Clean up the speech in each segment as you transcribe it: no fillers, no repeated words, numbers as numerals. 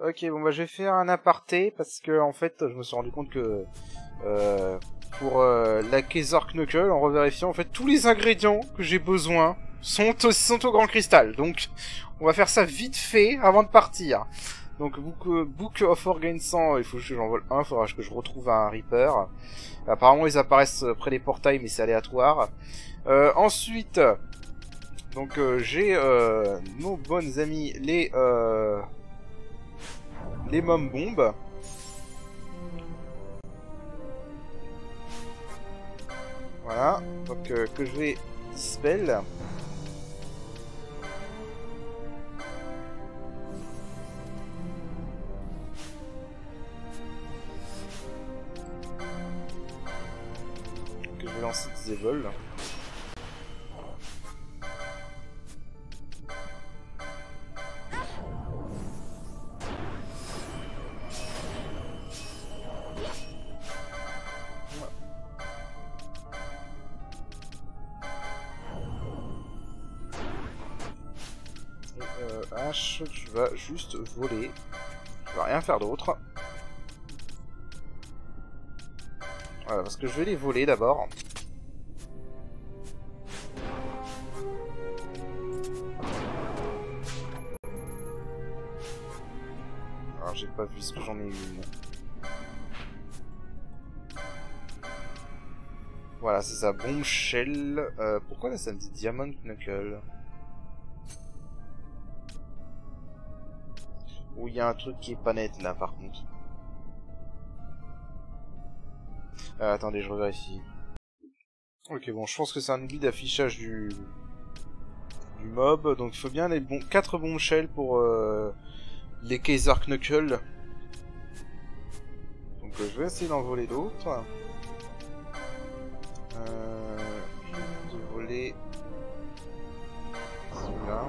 Ok, bon bah je vais faire un aparté parce que en fait je me suis rendu compte que pour la Kaiser Knuckle, en revérifiant, en fait tous les ingrédients que j'ai besoin sont au Grand Cristal. Donc on va faire ça vite fait avant de partir. Donc Book of Orgain 100, il faut que j'en vole un, il faudra que je retrouve un Reaper. Apparemment ils apparaissent près des portails mais c'est aléatoire. Ensuite, donc j'ai nos bonnes amis les Mom Bombes. Voilà, donc que je vais dispel. Que je vais lancer Disable. H, tu vas juste voler. Tu vas rien faire d'autre. Voilà, parce que je vais les voler d'abord. Alors j'ai pas vu ce que j'en ai une. Voilà, c'est ça, Bombshell. Pourquoi là ça me dit Diamond Knuckle? Où il y a un truc qui est pas net là par contre. Attendez, je revérifie. Ok, bon, je pense que c'est un oubli d'affichage du mob. Donc il faut bien les 4 bombshells pour les Kaiser Knuckle. Donc je vais essayer d'en voler d'autres. Je vais voler celui-là.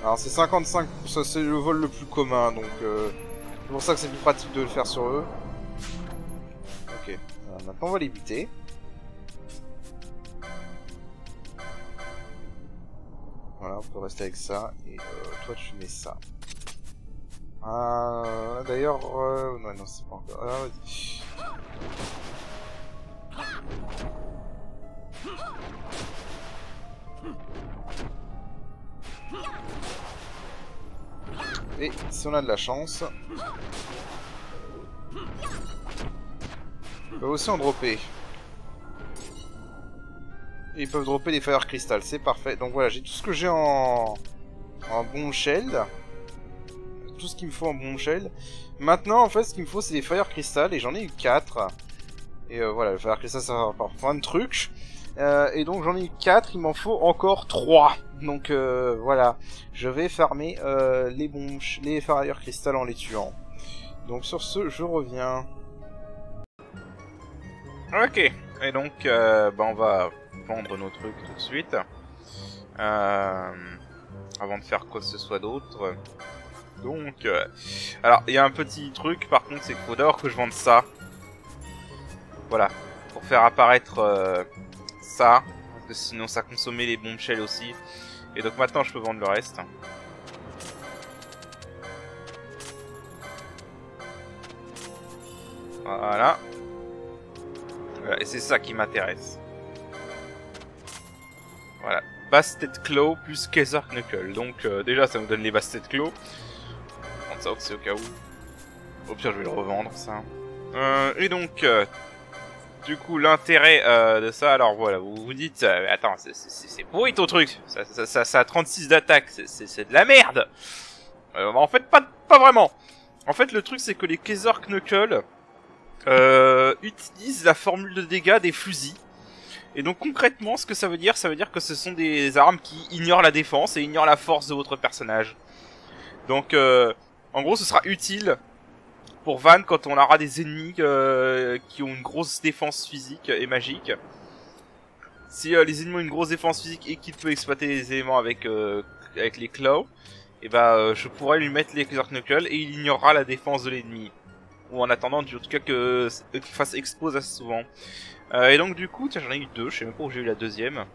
Alors c'est 55, ça c'est le vol le plus commun, donc c'est pour ça que c'est plus pratique de le faire sur eux. Ok, maintenant on va les buter. Voilà, on peut rester avec ça, et toi tu mets ça. D'ailleurs, non c'est pas encore... Ah, vas-y. Et si on a de la chance, ils peuvent aussi en dropper. Et ils peuvent dropper des Fire Crystal, c'est parfait. Donc voilà, j'ai tout ce que j'ai en bombshell. Tout ce qu'il me faut en bombshell. Maintenant, en fait, ce qu'il me faut, c'est des Fire Crystal, et j'en ai eu 4. Et voilà, le Fire Crystal, ça va faire plein de trucs. Et donc j'en ai eu 4, il m'en faut encore 3. Donc voilà, je vais farmer les Fire Crystal en les tuant. Donc sur ce, je reviens. Ok, et donc bah, on va vendre nos trucs tout de suite. Avant de faire quoi que ce soit d'autre. Donc, alors il y a un petit truc par contre, c'est qu'il faut d'abord que je vende ça. Voilà, pour faire apparaître ça, parce que sinon ça consommait les bombshells aussi. Et donc maintenant je peux vendre le reste. Voilà. Voilà, et c'est ça qui m'intéresse. Voilà. Bastet Claw plus Kaiser Knuckle. Donc déjà ça nous donne les Bastet Claw. Je vais prendre ça aussi au cas où. Au pire je vais le revendre ça. Et donc... du coup, l'intérêt de ça, alors voilà, vous vous dites, attends, c'est pourri ton truc, ça a 36 d'attaque, c'est de la merde. En fait, pas vraiment. En fait, le truc, c'est que les Kaiser Knuckle utilisent la formule de dégâts des fusils. Et donc, concrètement, ce que ça veut dire que ce sont des armes qui ignorent la défense et ignorent la force de votre personnage. Donc, en gros, ce sera utile pour Van quand on aura des ennemis qui ont une grosse défense physique et magique. Si les ennemis ont une grosse défense physique et qu'il peut exploiter les éléments avec les claws, et bah je pourrais lui mettre les Kaiser Knuckle et il ignorera la défense de l'ennemi. Ou en attendant, en tout cas qu'il fasse expose assez souvent. Et donc du coup, tiens, j'en ai eu 2, je sais même pas où j'ai eu la deuxième.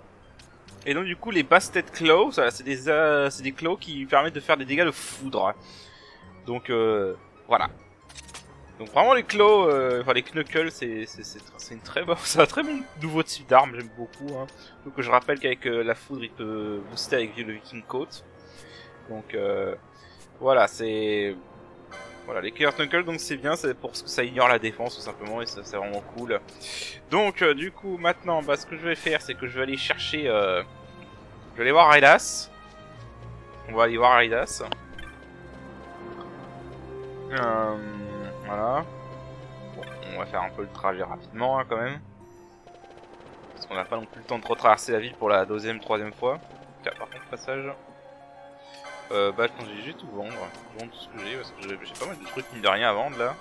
Et donc du coup les Bastet Claws, c'est des claws qui permettent de faire des dégâts de foudre. Donc voilà. Donc vraiment les claws, enfin les knuckles, c'est une très bonne, c'est un très bon nouveau type d'arme, j'aime beaucoup. Hein. Donc je rappelle qu'avec la foudre il peut booster avec le Viking Coat. Donc voilà, c'est voilà les Killer Knuckles, donc c'est bien, c'est pour ce que ça ignore la défense tout simplement et ça c'est vraiment cool. Donc du coup maintenant, bah, ce que je vais faire, c'est que je vais aller chercher, je vais aller voir Raidas. On va aller voir Raidas. Voilà. Bon, on va faire un peu le trajet rapidement hein, quand même. Parce qu'on n'a pas non plus le temps de retraverser la ville pour la deuxième, troisième fois. Tiens, par contre, passage. Bah, quand j'ai tout vendre. Je vends tout ce que j'ai parce que j'ai pas mal de trucs mine de rien à vendre là.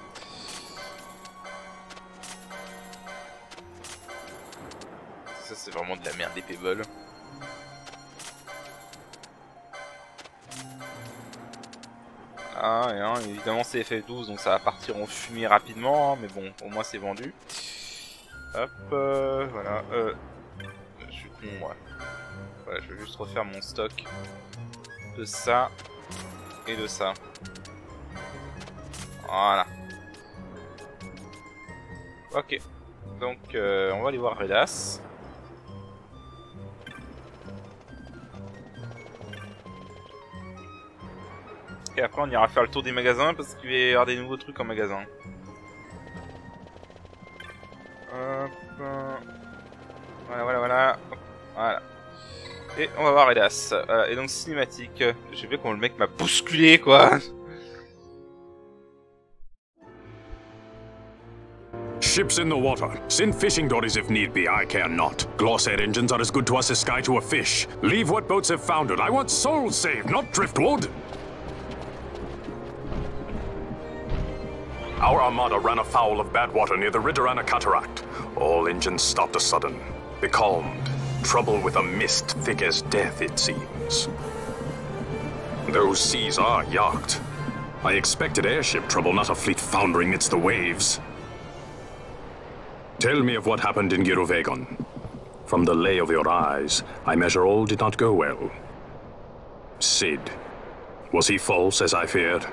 Ça, c'est vraiment de la merde des Pebbles. Ah, et hein, évidemment c'est FF12 donc ça va partir en fumée rapidement, hein, mais bon, au moins c'est vendu. Hop, voilà. Je suis con, moi. Voilà, je vais juste refaire mon stock de ça et de ça. Voilà. Ok. Donc, on va aller voir Raidas. Et après on ira faire le tour des magasins parce qu'il va y avoir des nouveaux trucs en magasin. Hop. Voilà. Voilà. Et on va voir Raidas. Et donc cinématique. J'ai vu comment le mec m'a bousculé quoi. Ships in the water. Send fishing dories if need be, I care not. Glossair engines are as good to us as sky to a fish. Leave what boats have foundered. I want souls saved, not driftwood. Our armada ran afoul of bad water near the Ridorana Cataract. All engines stopped a sudden. Becalmed. Trouble with a mist thick as death, it seems. Those seas are yacht. I expected airship trouble, not a fleet foundering amidst the waves. Tell me of what happened in Girovegon. From the lay of your eyes, I measure all did not go well. Cid. Was he false, as I feared?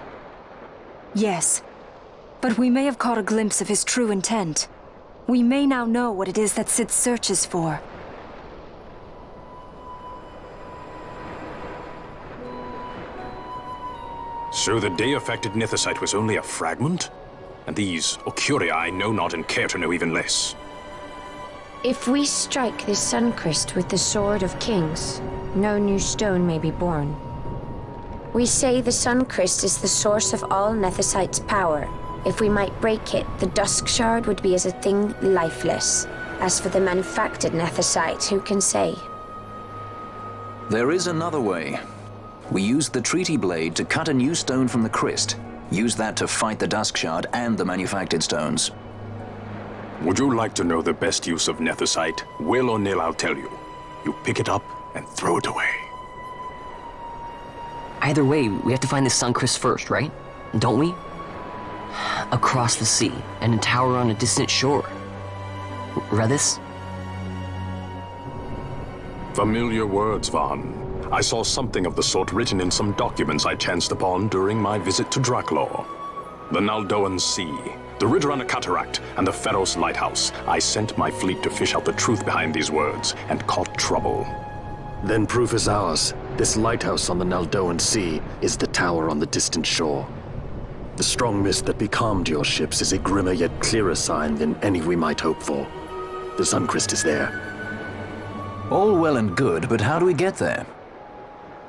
Yes. But we may have caught a glimpse of his true intent. We may now know what it is that Cid searches for. So the day-affected Nethicite was only a fragment? And these Ocurii I know not and care to know even less. If we strike this Suncrest with the Sword of Kings, no new stone may be born. We say the Suncrest is the source of all Nethicite's power. If we might break it, the Dusk Shard would be as a thing lifeless. As for the manufactured Nethicite, who can say? There is another way. We used the Treaty Blade to cut a new stone from the Cryst. Use that to fight the Dusk Shard and the manufactured stones. Would you like to know the best use of Nethicite? Will or nil, I'll tell you. You pick it up and throw it away. Either way, we have to find the Suncrest first, right? Don't we? Across the sea, and a tower on a distant shore. Read this? Familiar words, Vaughn. I saw something of the sort written in some documents I chanced upon during my visit to Draklor. The Naldoan Sea, the Ridorana Cataract, and the Pharos Lighthouse. I sent my fleet to fish out the truth behind these words, and caught trouble. Then proof is ours. This lighthouse on the Naldoan Sea is the tower on the distant shore. The strong mist that becalmed your ships is a grimmer yet clearer sign than any we might hope for. The Suncrest is there. All well and good, but how do we get there?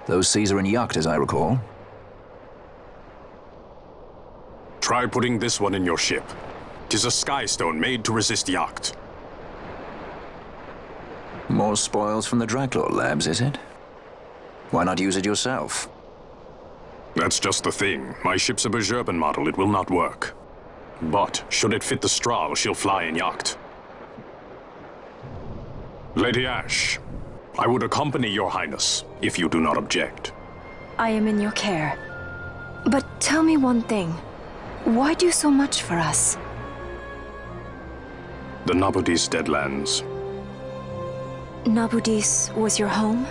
Those seas are in yacht, as I recall. Try putting this one in your ship. 'Tis a skystone made to resist yacht. More spoils from the Draklor labs, is it? Why not use it yourself? That's just the thing. My ship's a Bergerben model, it will not work. But, should it fit the Strahl, she'll fly in yacht. Lady Ash, I would accompany your highness, if you do not object. I am in your care. But tell me one thing. Why do so much for us? The Nabudis Deadlands. Nabudis was your home?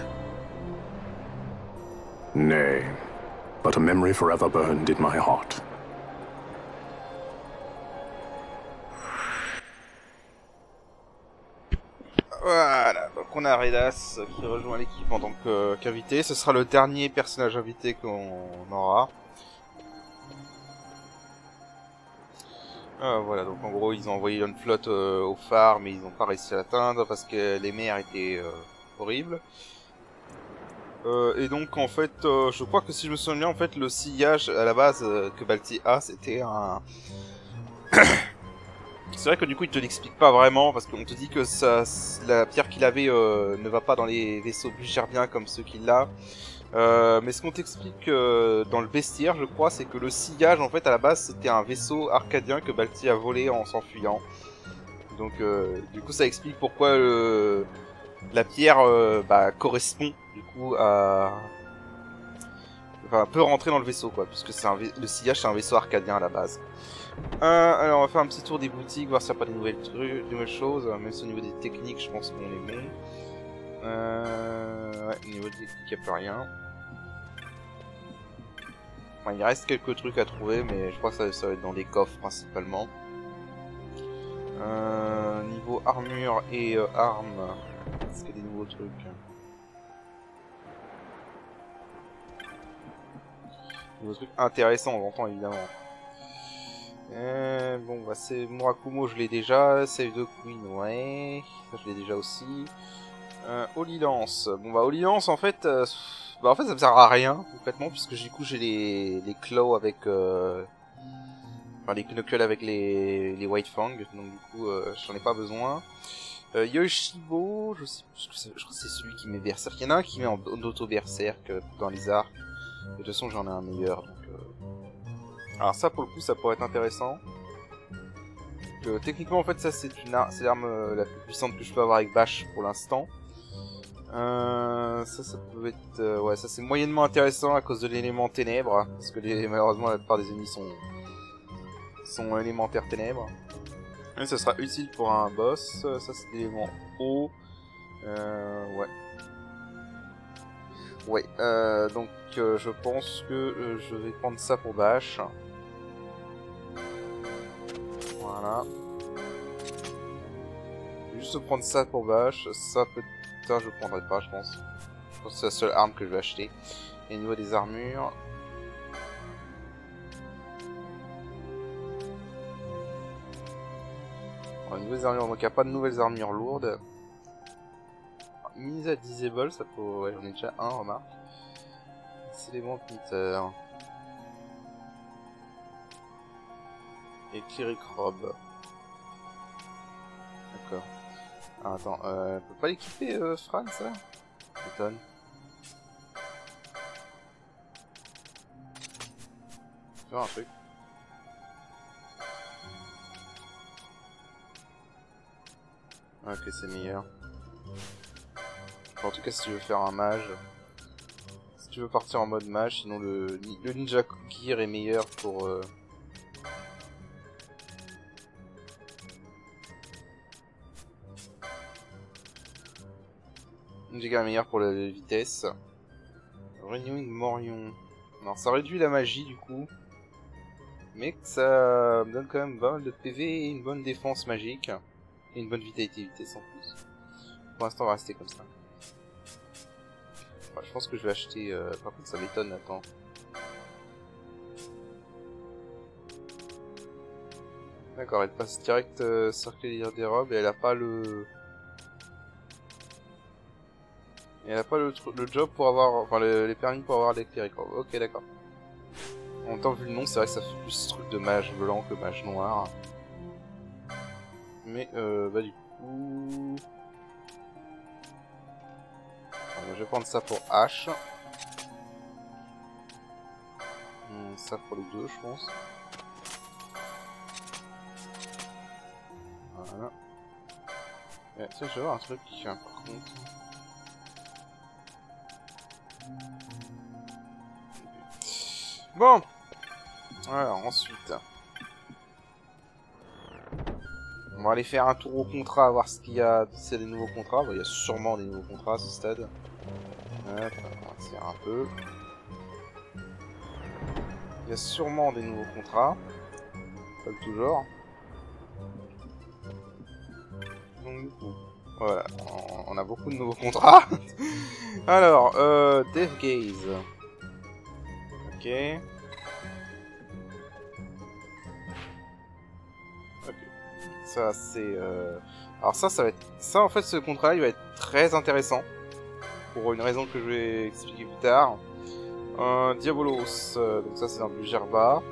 Nay, but a memory forever burned in my heart. Voilà, donc on a Redas qui rejoint l'équipe en tant qu'invité. Ce sera le dernier personnage invité qu'on aura. Voilà, donc en gros ils ont envoyé une flotte au phare, mais ils n'ont pas réussi à l'atteindre parce que les mers étaient horribles. Et donc en fait, je crois que si je me souviens bien, en fait le sillage à la base que Balti a, c'était un... C'est vrai que du coup il te l'explique pas vraiment, parce qu'on te dit que ça, la pierre qu'il avait ne va pas dans les vaisseaux bugerbiens comme ceux qu'il a. Mais ce qu'on t'explique dans le bestiaire, je crois, c'est que le sillage, en fait, à la base, c'était un vaisseau arcadien que Balti a volé en s'enfuyant. Donc, du coup, ça explique pourquoi la pierre correspond, du coup, à... Enfin, peut rentrer dans le vaisseau, quoi, puisque c'est le sillage, c'est un vaisseau arcadien à la base. Alors, on va faire un petit tour des boutiques, voir s'il n'y a pas des nouvelles choses. Même si au niveau des techniques, je pense qu'on est bon. Ouais, au niveau des techniques, il n'y a plus rien. Enfin, il reste quelques trucs à trouver, mais je crois que ça va être dans les coffres principalement. Niveau armure et armes, est-ce qu'il y a des nouveaux trucs? Nouveaux trucs intéressants, on l'entend évidemment. Bon, bah c'est Murakumo, je l'ai déjà. Save the Queen, ouais. Ça, je l'ai déjà aussi. Holy Lance. Bon, bah Holy Lance, en fait, ça me sert à rien, concrètement, puisque du coup, j'ai les claws avec... Enfin, les knuckles avec les White Fang, donc du coup, j'en ai pas besoin. Yoshibo, je sais plus ce que je crois que c'est celui qui met Berserk. Il y en a un qui met en auto-Berserk dans les arcs. De toute façon, j'en ai un meilleur, donc... Alors ça, pour le coup, ça pourrait être intéressant. Techniquement, en fait, ça, c'est l'arme la plus puissante que je peux avoir avec Bash pour l'instant. Ça peut être... ouais, ça, c'est moyennement intéressant à cause de l'élément ténèbres. Parce que malheureusement, la plupart des ennemis sont élémentaires ténèbres. Et ça sera utile pour un boss. Ça, c'est l'élément eau. Ouais. Ouais, donc je pense que je vais prendre ça pour Bash. Voilà. Je vais juste prendre ça pour Bash. Ça peut... Putain, je prendrai pas, je pense. Je pense que c'est la seule arme que je vais acheter. Et au niveau des armures... Au niveau des armures, donc il n'y a pas de nouvelles armures lourdes. Mise à disable, ça peut... Ouais, j'en ai déjà un, remarque. C'est les moniteurs. Et Cleric Rob. D'accord. Ah, attends, on peut pas l'équiper, Fran, ça? M'étonne. Faire un truc. Ok, c'est meilleur. En tout cas, si tu veux faire un mage, si tu veux partir en mode mage, sinon le ninja gear est meilleur pour... Ninja gear est meilleur pour la vitesse. Renewing Morion. Non, ça réduit la magie du coup. Mais ça me donne quand même pas mal de PV et une bonne défense magique. Et une bonne vitalité sans plus. Pour l'instant, on va rester comme ça. Ouais, je pense que je vais acheter... Par contre, ça m'étonne, attends. D'accord, elle passe direct circuler des robes et elle a pas le... Et elle a pas le job pour avoir... Enfin, les permis pour avoir les clerics robes. Ok, d'accord. En même temps, vu le nom, c'est vrai que ça fait plus truc de mage blanc que mage noir. Mais, bah du coup... Je vais prendre ça pour H. Ça pour les deux, je pense. Voilà. Et, tu sais, je vais voir un truc par contre. Bon. Alors, ensuite. On va aller faire un tour au contrat, voir ce qu'il y a, s'il y a des nouveaux contrats. Bon, il y a sûrement des nouveaux contrats à ce stade. Hop, on va tirer un peu. Il y a sûrement des nouveaux contrats. Comme toujours. Donc du coup, voilà, on a beaucoup de nouveaux contrats. Alors, Death Gaze. Ok. Ok. Ça c'est... Alors ça va être... Ça en fait ce contrat il va être très intéressant. Pour une raison que je vais expliquer plus tard. Diabolos, donc ça c'est dans du Gerba.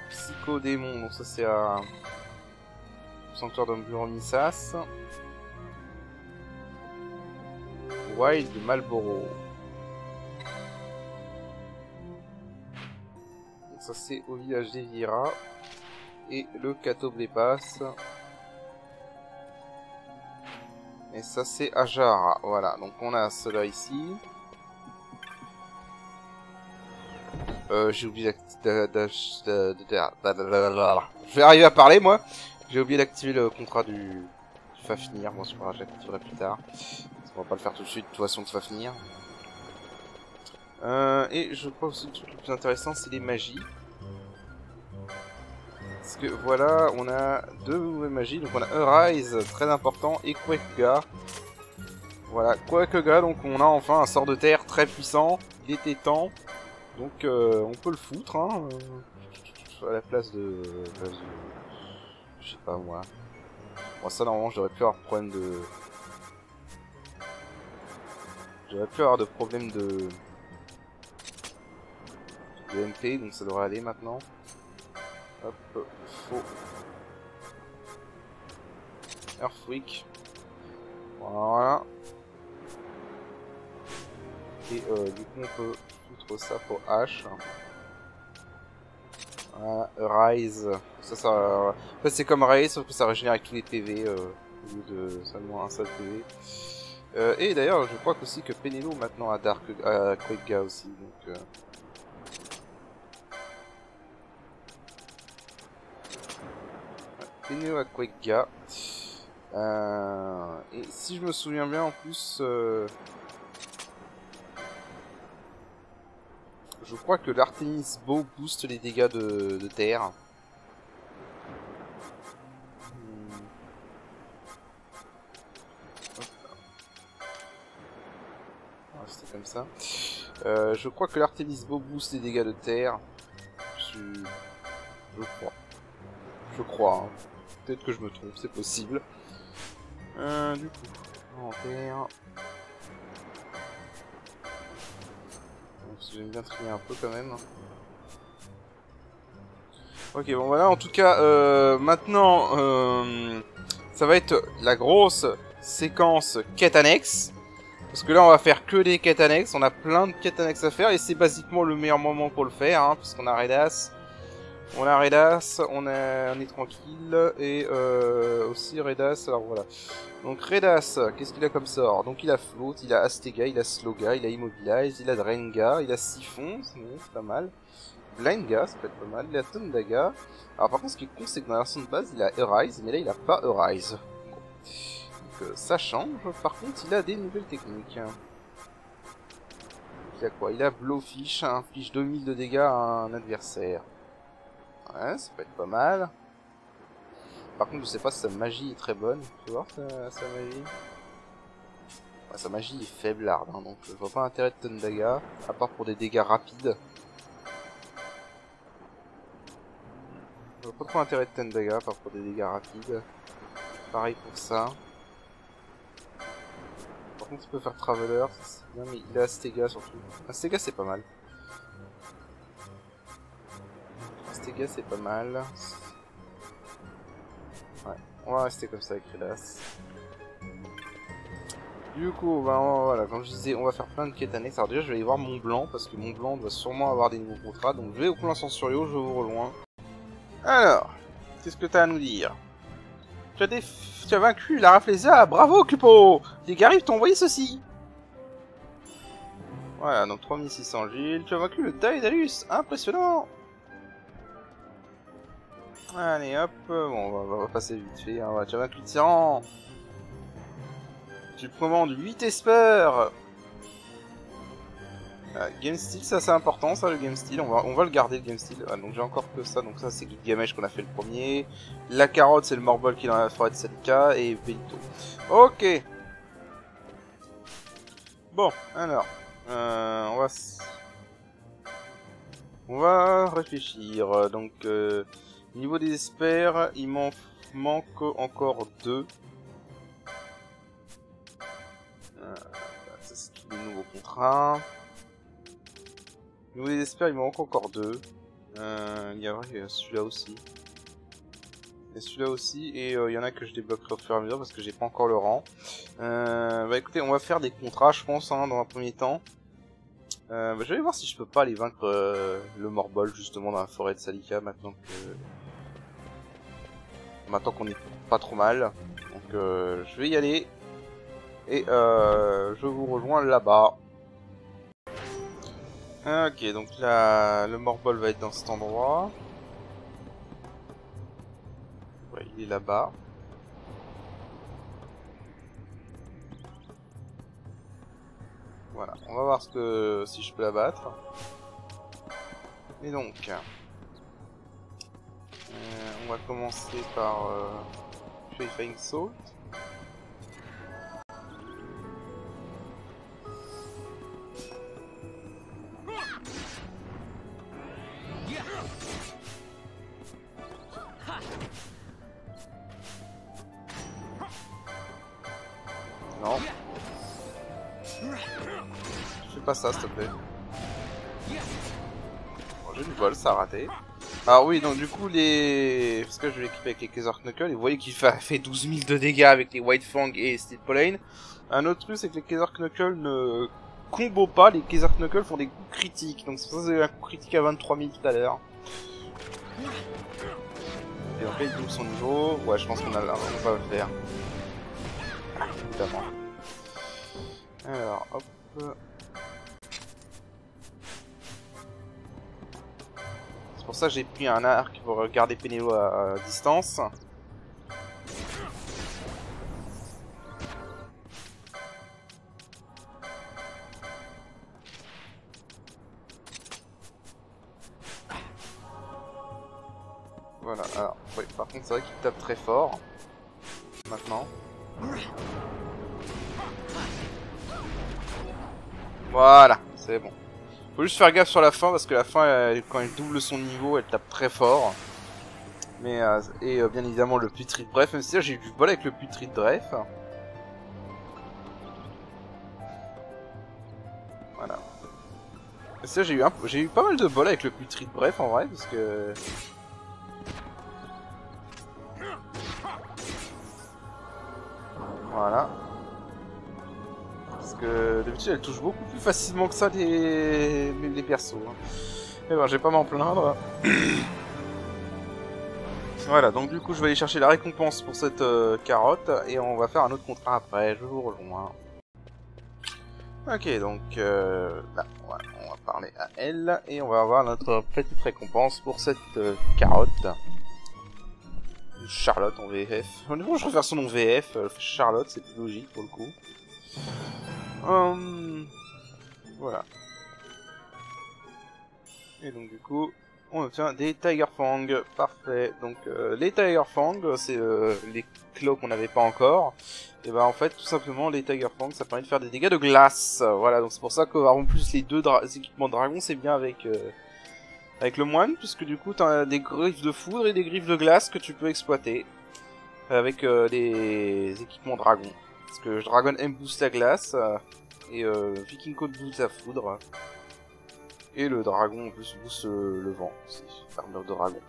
Psychodémon, donc ça c'est un sanctuaire d'Amburon-Missas. Wild de Malboro. Donc ça c'est au village d'Evira. Et le Catoblépas. Et ça c'est Ajara. Voilà, donc on a cela ici. J'ai oublié je vais arriver à parler moi. J'ai oublié d'activer le contrat du Fafnir. Bon c'est pas grave, j'activerai plus tard. On va pas le faire tout de suite, de toute façon de Fafnir. Et je crois aussi que le truc le plus intéressant c'est les magies. Parce que voilà, on a deux nouvelles magies. Donc on a Arise, très important, et Quakega. Voilà, Quakega, donc on a enfin un sort de terre très puissant. Il était temps. Donc on peut le foutre, hein. À la place de... Je sais pas moi. Bon ça normalement j'aurais pu avoir problème de... J'aurais pu avoir de problème de MP, donc ça devrait aller maintenant. Hop, faux. Earthquake. Voilà. Et du coup on peut foutre ça pour H. Voilà, Rise. Ça en fait c'est comme Rise sauf que ça régénère avec tous les PV au lieu de seulement un seul PV. Et d'ailleurs je crois aussi que Penelo maintenant a Dark Quakega aussi donc Penelo a Quakega. Et si je me souviens bien en plus je crois que l'Artemis Bow booste les dégâts de terre. C'était comme ça. Je crois que l'Artemis Bow booste les dégâts de terre. Je crois. Je crois. Hein. Peut-être que je me trompe, c'est possible. Du coup, inventaire. J'aime bien trier un peu quand même. Ok, bon voilà, en tout cas, maintenant, ça va être la grosse séquence quête annexe. Parce que là, on va faire que des quêtes annexes. On a plein de quêtes annexes à faire et c'est basiquement le meilleur moment pour le faire, hein, parce qu'on a Redas. On est tranquille, et aussi Redas, alors voilà. Donc Redas, qu'est-ce qu'il a comme sort? Donc il a Float, il a Astega, il a Sloga, il a Immobilize, il a Drenga, il a Siphon, c'est pas mal. Blindga, ça peut être pas mal, il a Tondaga. Alors par contre ce qui est con c'est que dans la version de base il a Arise, mais là il a pas Arise. Donc ça change, par contre il a des nouvelles techniques. Il a quoi? Il a Blowfish, inflige 2000 de dégâts à un adversaire. Ouais, ça peut être pas mal. Par contre, je sais pas si sa magie est très bonne. Tu vois sa magie? Ouais, sa magie est faiblarde, hein, donc je vois pas l'intérêt de Tondaga, à part pour des dégâts rapides. Je vois pas trop l'intérêt de Tondaga, à part pour des dégâts rapides. Pareil pour ça. Par contre, il peut faire Traveler, c'est bien, mais il a Astega surtout. Astega, c'est pas mal. Astega c'est pas mal. Ouais, on va rester comme ça avec Redas. Du coup, ben voilà, comme je disais, on va faire plein de quêtes annexes. Alors déjà, je vais aller voir Mont Blanc, parce que Mont Blanc doit sûrement avoir des nouveaux contrats. Donc je vais au plan Sensurio, je vous rejoins. Alors, qu'est-ce que t'as à nous dire? Tu as vaincu la Rafflesia, bravo Cupo! Les Garifs t'ont envoyé ceci. Voilà, donc 3600 Gilles. Tu as vaincu le Daedalus, impressionnant! Allez hop, bon on va passer vite fait, hein. On va tirer 28 tyrans. Tu commandes 8 espers. Game style, ça c'est important ça, le game style, on va le garder le game style. Ah, donc j'ai encore que ça, donc ça c'est Gilgamesh qu'on a fait le premier. La carotte c'est le Morbol qui est dans la forêt de Salika et Belito. Ok. Bon, alors, on va réfléchir. Donc, niveau des experts, il m'en manque encore 2. Ça c'est tous les nouveaux contrats. Niveau des experts, il m'en manque encore 2. Il y a celui-là aussi. Et celui-là aussi, et il y en a que je débloquerai au fur et à mesure parce que j'ai pas encore le rang. Bah écoutez, on va faire des contrats, je pense, hein, dans un premier temps. Je vais aller voir si je peux pas aller vaincre le Morbol justement dans la forêt de Salika maintenant qu'on est pas trop mal. Donc je vais y aller et je vous rejoins là-bas. Ok, donc là le Morbol va être dans cet endroit. Ouais, il est là-bas. Voilà, on va voir si je peux l'abattre. Et donc, on va commencer par Purifying Salt. Non. Fais pas ça, s'il te plaît. Bon, j'ai du vol, ça a raté. Alors oui, donc du coup, parce que je vais l'équiper avec les Kaiser Knuckles, et vous voyez qu'il fait 12 000 de dégâts avec les White Fang et Steel Pollen. Un autre truc, c'est que les Kaiser Knuckles ne combo pas, les Kaiser Knuckles font des coups critiques. Donc c'est pour ça que vous avez un coup critique à 23 000 tout à l'heure. Et donc là, il double son niveau. Ouais, je pense qu'on va le faire. Évidemment. Alors, hop. C'est pour ça que j'ai pris un arc pour garder Pénélo à distance. Voilà, alors, oui, par contre c'est vrai qu'il tape très fort. Maintenant. Voilà, c'est bon. Faut juste faire gaffe sur la fin parce que la fin, quand elle double son niveau, elle tape très fort. Mais bien évidemment le Putrid Bref, même si là j'ai eu du bol avec le Putrid Bref. Voilà. Mais ça j'ai eu pas mal de bol avec le Putrid Bref en vrai parce que. Voilà. Parce que d'habitude elle touche beaucoup plus facilement que ça les persos. Hein. Mais bon, j'ai pas m'en plaindre. Voilà, donc du coup je vais aller chercher la récompense pour cette carotte et on va faire un autre contrat après, je vous rejoins. Ok, donc là, voilà, on va parler à elle et on va avoir notre petite récompense pour cette carotte. Charlotte en VF. Honnêtement, je préfère son nom VF. Charlotte, c'est plus logique pour le coup. Voilà. Et donc du coup, on obtient des Tiger Fang. Parfait. Donc les Tiger Fang, c'est les claws qu'on n'avait pas encore. Et bah en fait, tout simplement, les Tiger Fang, ça permet de faire des dégâts de glace. Voilà, donc c'est pour ça qu'en plus les deux équipements de dragon, c'est bien avec le moine, puisque du coup t'as des griffes de foudre et des griffes de glace que tu peux exploiter avec les équipements dragon. Parce que Dragon M booste la glace et Viking Code booste la foudre. Et le dragon en plus booste le vent, c'est armure de dragon.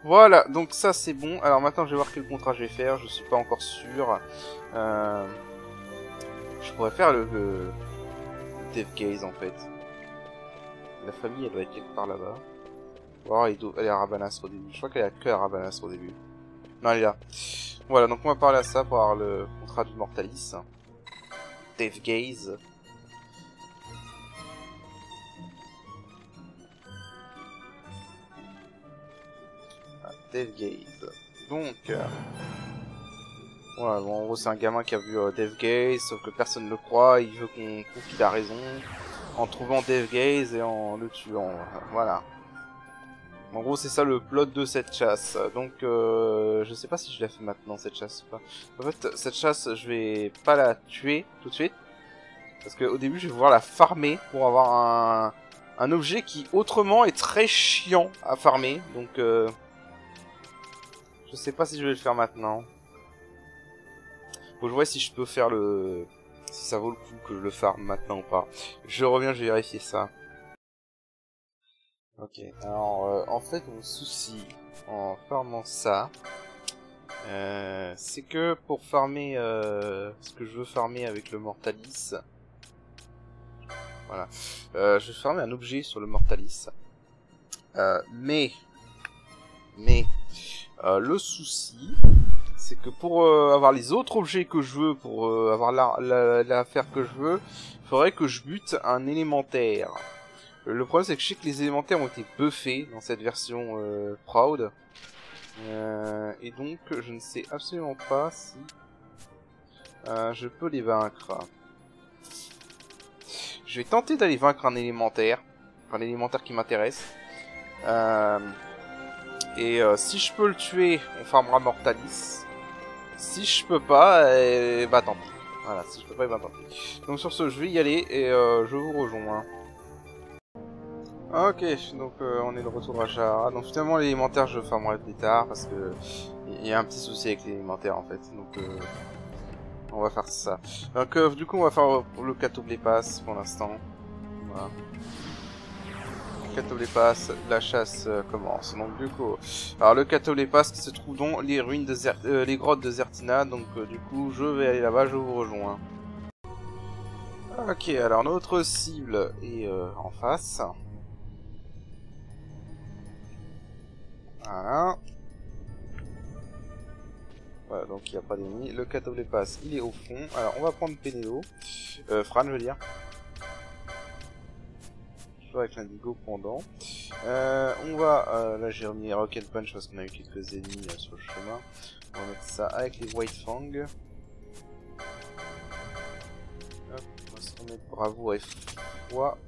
Voilà, donc ça c'est bon. Alors maintenant je vais voir quel contrat je vais faire, je suis pas encore sûr. Je pourrais faire le Death Gaze en fait. La famille elle doit être quelque part là-bas. Oh, elle est à Rabanastre au début. Je crois qu'elle est que à Rabanastre au début. Non, elle est là. Voilà, donc on va parler à ça pour avoir le contrat du Mortalis. Death Gaze. Deathgate. Donc... voilà, bon, en gros c'est un gamin qui a vu Deathgate, sauf que personne ne le croit, il veut qu'on prouve qu'il a raison, en trouvant Deathgate et en le tuant, voilà. En gros c'est ça le plot de cette chasse, donc je sais pas si je la fais maintenant cette chasse ou pas. En fait cette chasse je vais pas la tuer tout de suite, parce qu'au début je vais pouvoir la farmer pour avoir un objet qui autrement est très chiant à farmer, donc je sais pas si je vais le faire maintenant. Faut que je vois si je peux faire le... si ça vaut le coup que je le farme maintenant ou pas. Je reviens, je vais vérifier ça. Ok, alors en fait mon souci en farmant ça, c'est que pour farmer ce que je veux farmer avec le Mortalis, voilà, je vais farmer un objet sur le Mortalis, mais le souci c'est que pour avoir les autres objets que je veux, pour avoir l'affaire que je veux, il faudrait que je bute un élémentaire. Le problème c'est que je sais que les élémentaires ont été buffés dans cette version Proud. Et donc je ne sais absolument pas si je peux les vaincre. Je vais tenter d'aller vaincre un élémentaire. Enfin l'élémentaire qui m'intéresse. Si je peux le tuer, on farmera Mortalis. Si je peux pas, bah tant pis. Voilà, si je peux pas, bah tant pis. Donc sur ce, je vais y aller et je vous rejoins. Ok, donc on est de retour à Shahara. Donc finalement l'élémentaire je farmerai plus tard parce que il y a un petit souci avec l'élémentaire en fait. Donc on va faire ça. Donc du coup on va faire le Catoblepas pour l'instant. Voilà. Catoblepas, la chasse commence. Donc du coup, alors le Catoblepas qui se trouve dans les ruines de les grottes de Zertina. Donc du coup je vais aller là-bas, je vous rejoins. Ok, alors notre cible est en face. Voilà. Voilà, donc il n'y a pas d'ennemis. Le Catoblepas, il est au fond. Alors, on va prendre Pénélo. Fran, je veux dire. Toujours avec l'indigo pendant. On va... là, j'ai remis Rocket Punch parce qu'on a eu quelques ennemis sur le chemin. On va mettre ça avec les White Fang. Hop, on va se remettre Bravo et Foi.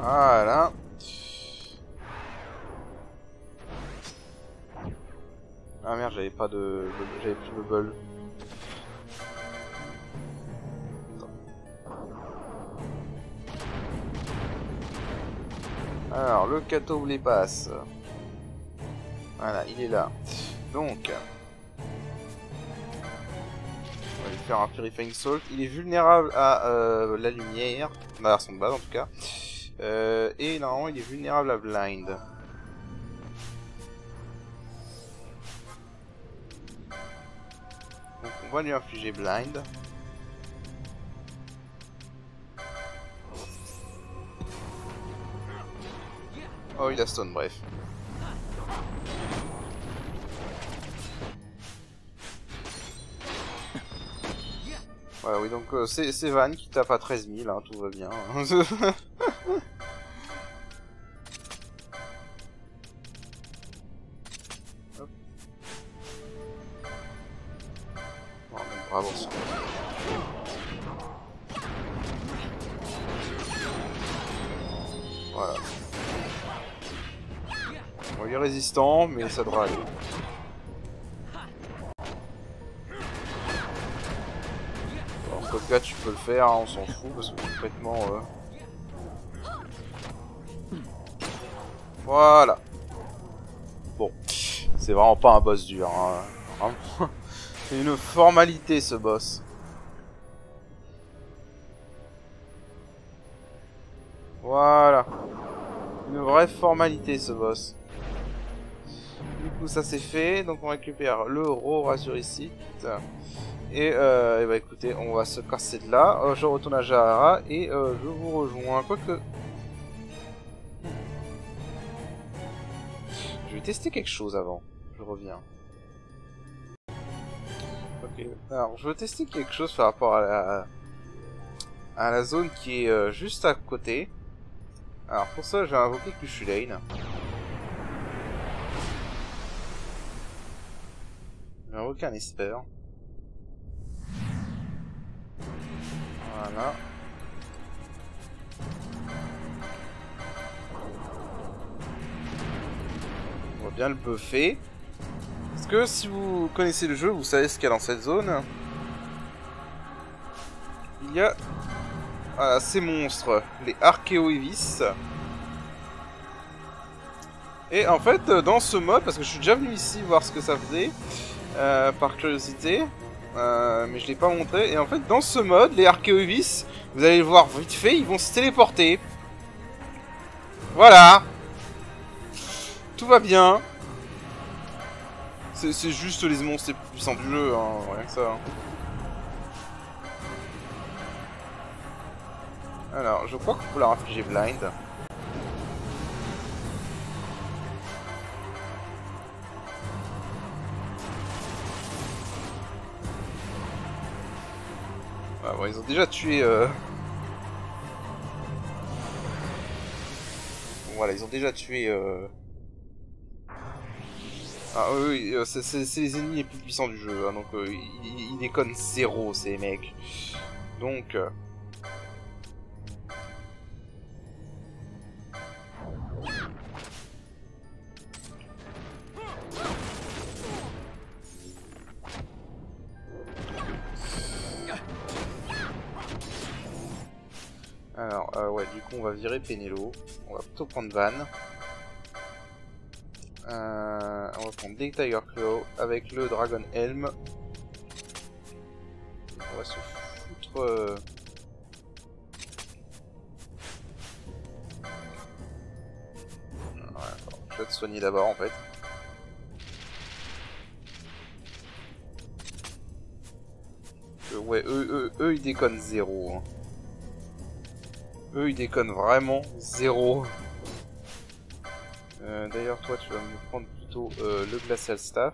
Voilà. Ah merde, j'avais pas de... j'avais plus de bol. Alors, le Catoblepas. Voilà, il est là. Donc... on va lui faire un Purifying Salt. Il est vulnérable à la lumière. Dans la version de base en tout cas. Et normalement il est vulnérable à Blind. Donc on va lui infliger Blind. Oh il a stun, bref. Voilà, oui, donc c'est Van qui tape à 13 000, hein, tout va bien. Hop. Oh, bravo ça. Voilà. Bon, il est résistant, mais ça devrait aller. Là tu peux le faire, hein, on s'en fout parce que complètement voilà. Bon, c'est vraiment pas un boss dur, hein. C'est une formalité ce boss. Voilà. Une vraie formalité ce boss. Du coup ça c'est fait, donc on récupère le Razuricite. Et bah écoutez, on va se casser de là. Je retourne à Jahara et je vous rejoins. Quoique... Je vais tester quelque chose avant. Je reviens. Ok, alors je veux tester quelque chose par rapport à la zone qui est juste à côté. Alors pour ça, je vais invoquer Cuchulain. Je vais invoquer un Esper. Voilà. On va bien le buffer. Parce que si vous connaissez le jeu, vous savez ce qu'il y a dans cette zone. Il y a ces monstres, les Archaeoevis. Et en fait, dans ce mode, parce que je suis déjà venu ici voir ce que ça faisait, par curiosité, mais je l'ai pas montré. Et en fait, dans ce mode, les Archaeoevis, vous allez le voir vite fait, ils vont se téléporter. Voilà. Tout va bien. C'est juste les monstres les plus puissants du jeu, hein, rien que ça. Hein. Alors, je crois qu'on peut leur infliger blind. Ah, bon, ils ont déjà tué... Voilà, ils ont déjà tué... Ah oui, c'est les ennemis les plus puissants du jeu, hein, donc ils déconnent zéro ces mecs. Donc... Alors, ouais, du coup on va virer Penelo. On va plutôt prendre Van. On va prendre Dig Tiger Claw avec le Dragon Helm. On va se foutre... Ouais, je vais te soigner d'abord en fait. Ouais, eux ils déconnent zéro. Hein. Eux ils déconnent vraiment zéro. D'ailleurs toi tu vas me prendre plutôt le Glacial Staff.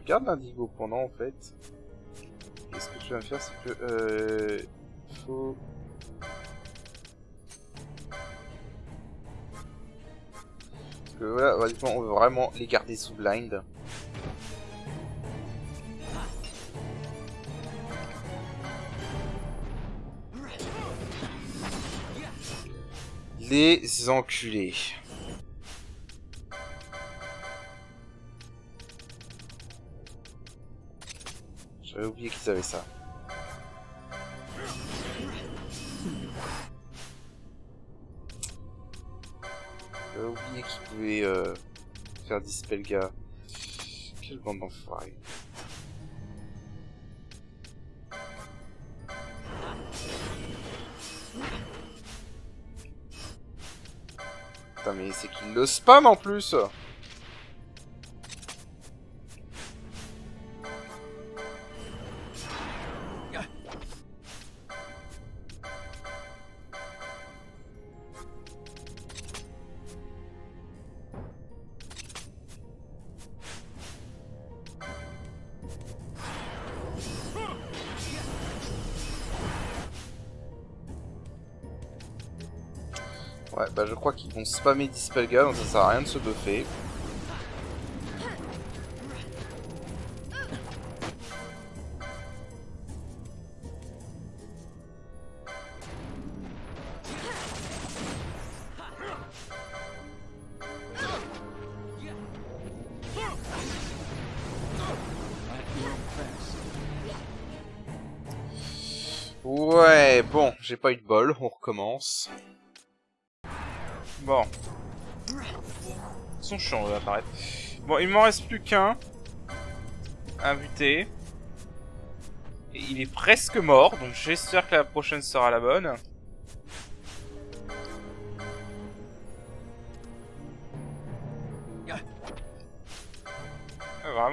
Garde l'indigo pendant en fait. Et ce que tu vas me faire c'est que faut... Parce que voilà, on veut vraiment les garder sous blind. Les enculés. J'avais oublié qu'ils avaient ça. J'avais oublié qu'ils pouvaient faire dispel gars. Quelle bande d'enfoirés. Putain mais c'est qu'il le spam en plus. Ouais, bah je crois qu'ils vont spammer Dispelga, donc ça sert à rien de se buffer. Ouais, bon, j'ai pas eu de bol, on recommence. Bon. Ils sont chiants d'apparaître. Bon, il m'en reste plus qu'un à buter. Et il est presque mort, donc j'espère que la prochaine sera la bonne.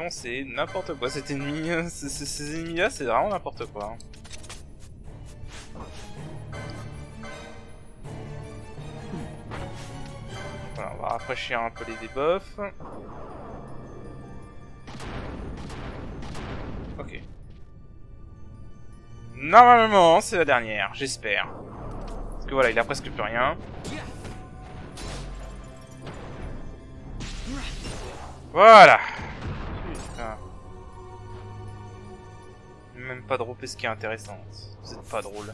vraiment, c'est n'importe quoi. Cet ennemi, ces ennemis-là, c'est vraiment n'importe quoi. Hein. Voilà, on va rafraîchir un peu les debuffs. Ok. Normalement, c'est la dernière, j'espère. Parce que voilà, il a presque plus rien. Voilà. Putain. Même pas dropper ce qui est intéressant. Vous êtes pas drôle.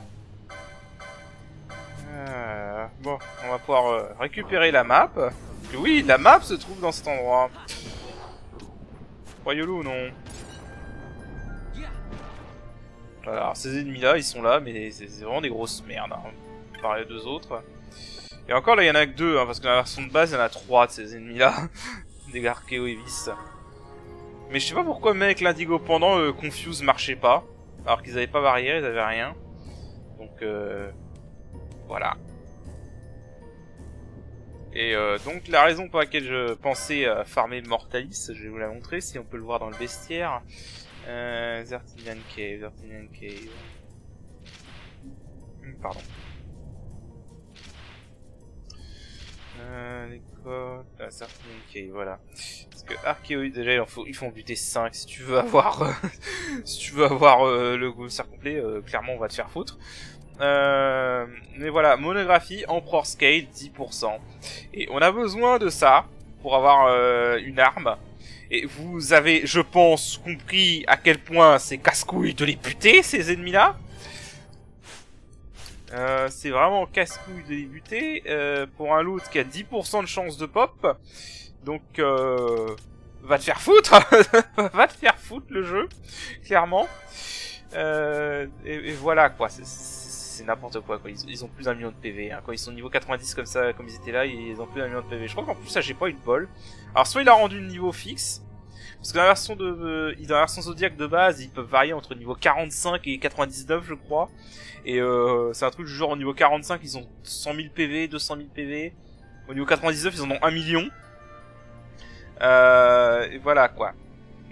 Bon, on va pouvoir récupérer la map. Et oui, la map se trouve dans cet endroit. Croyez-le ou non. Voilà, alors ces ennemis-là, ils sont là, mais c'est vraiment des grosses merdes. Hein, comparé aux deux autres. Et encore là, il y en a que deux, hein, parce que dans la version de base, il y en a 3 de ces ennemis-là. Des Archaeoevis. Mais je sais pas pourquoi, mec, l'Indigo pendant Confuse marchait pas. Alors qu'ils avaient pas barrière, ils avaient rien. Donc, voilà. Et donc, la raison pour laquelle je pensais farmer Mortalis, je vais vous la montrer, si on peut le voir dans le bestiaire. Zertinian Cave. Pardon. Ok, voilà. Parce que Archaeoid, déjà, ils font buter 5. Si tu veux avoir, si tu veux avoir le glossaire complet, clairement, on va te faire foutre. Mais voilà, monographie, Emperor Scale, 10%. Et on a besoin de ça pour avoir une arme. Et vous avez, je pense, compris à quel point c'est casse-couille de les buter, ces ennemis-là. C'est vraiment casse-couille de les buter pour un loot qui a 10% de chance de pop. Donc, va te faire foutre. Va te faire foutre le jeu, clairement. Et voilà quoi, c'est n'importe quoi. Ils ont plus d'un million de PV. Hein. Quand ils sont niveau 90 comme ça, comme ils étaient là, ils ont plus d'un million de PV. Je crois qu'en plus ça, j'ai pas eu de bol. Alors soit il a rendu le niveau fixe. Parce que dans la version Zodiac de base, ils peuvent varier entre niveau 45 et 99, je crois. Et c'est un truc du genre au niveau 45, ils ont 100 000 PV, 200 000 PV. Au niveau 99, ils en ont 1 million. Et voilà quoi.